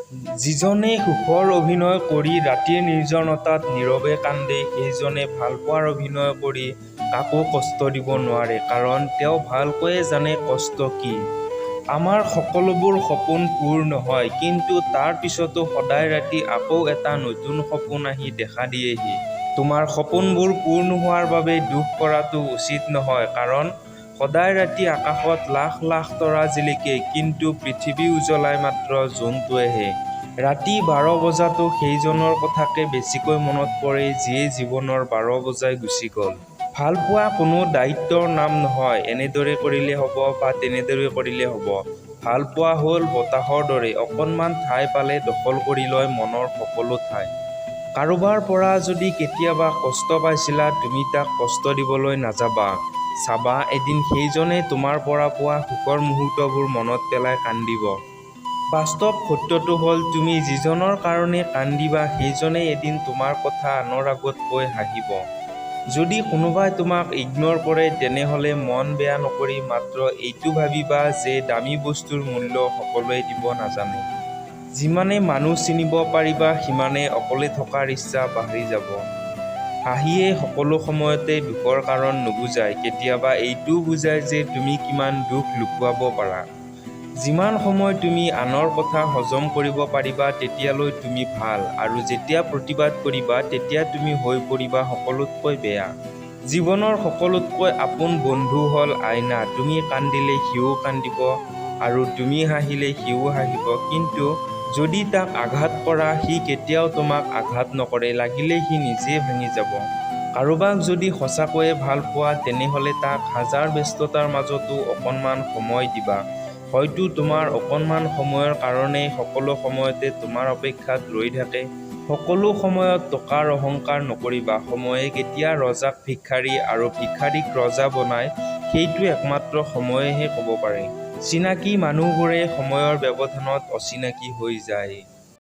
যিজনে সুখৰ অভিনয় কৰি ৰাতিৰ নিৰ্জনতাত নীৰৱে কান্দে সেইজনে ভালপোৱাৰ অভিনয় কৰি কাকো কষ্ট দিব নোৱাৰে, কাৰণ তেওঁ ভালকৈয়ে জানে কষ্ট কি। আমাৰ সকলোবোৰ সপোন পূৰ নহয়, কিন্তু তাৰ পিছতো সদায় ৰাতি আকৌ এটা নতুন সপোন আহি দেখা দিয়েহি। তোমাৰ সপোনবোৰ পূৰ নোহোৱাৰ বাবে দুখ কৰাটো উচিত নহয়, কাৰণ সদায় ৰাতি আকাশত লাখ লাখ তৰা জিলিকে, কিন্তু পৃথিৱী উজ্বলাই মাত্ৰ জোনটোৱেহে। ৰাতি 12 বজাতো সেইজনৰ কথাকে বেছিকৈ মনত পৰে যিয়ে জীৱনৰ 12 বজাই গুচি গ'ল। ভালপোৱা কোনো দায়িত্বৰ নাম নহয়, এনেদৰে কৰিলে হ'ব বা তেনেদৰে কৰিলে হ'ব। ভালপোৱা হ'ল বতাহৰ দৰে, অকণমান ঠাই পালে দখল কৰি লয় মনৰ সকলো ঠাই। কাৰোবাৰ পৰা যদি কেতিয়াবা কষ্ট পাইছিলা, তুমি তাক কষ্ট দিবলৈ নাযাবা। চাবা এদিন সেইজনে তোমাৰ পৰা পোৱা সুখৰ মুহূৰ্তবোৰ মনত পেলাই কান্দিব। বাস্তৱ সত্যটো হ'ল তুমি যিজনৰ কাৰণে কান্দিবা সেইজনে এদিন তোমাৰ কথা আনৰ আগত কৈ হাঁহিব। যদি কোনোবাই তোমাক ইগনৰ কৰে তেনেহ'লে মন বেয়া নকৰি মাত্ৰ এইটো ভাবিবা যে দামী বস্তুৰ মূল্য সকলোৱে দিব নাজানে। যিমানে মানুহ চিনিব পাৰিবা সিমানে অকলে থকাৰ ইচ্ছা বাঢ়ি যাব। হাঁহিয়ে সকলো সময়তে দুখৰ কাৰণ নুবুজায়, কেতিয়াবা এইটোও বুজায় যে তুমি কিমান দুখ লুকুৱাব পাৰা। যিমান সময় তুমি আনৰ কথা হজম কৰিব পাৰিবা তেতিয়ালৈ তুমি ভাল, আৰু যেতিয়া প্ৰতিবাদ কৰিবা তেতিয়া তুমি হৈ পৰিবা সকলোতকৈ বেয়া। জীৱনৰ সকলোতকৈ আপোন বন্ধু হ'ল আইনা। তুমি কান্দিলে সিও কান্দিব আৰু তুমি হাঁহিলে সিও হাঁহিব, কিন্তু যদি তাক আঘাত কৰা সি কেতিয়াও তোমাক আঘাত নকৰে, লাগিলে সি নিজেই ভাঙি যাব। কাৰোবাক যদি সঁচাকৈয়ে ভাল পোৱা তেনেহ'লে তাক হাজাৰ ব্যস্ততাৰ মাজতো অকণমান সময় দিবা। হয়তো তোমাৰ অকণমান সময়ৰ কাৰণেই সকলো সময়তে তোমাৰ অপেক্ষাত ৰৈ থাকে। সকলো সময়ত টকাৰ অহংকাৰ নকৰিবা। সময়ে কেতিয়া ৰজাক ভিক্ষাৰী আৰু ভিক্ষাৰীক ৰজা বনায় সেইটো একমাত্ৰ সময়েহে ক'ব পাৰে। চিনাকি মানুহবোৰে সময়ৰ ব্যৱধানত অচিনাকি হৈ যায়।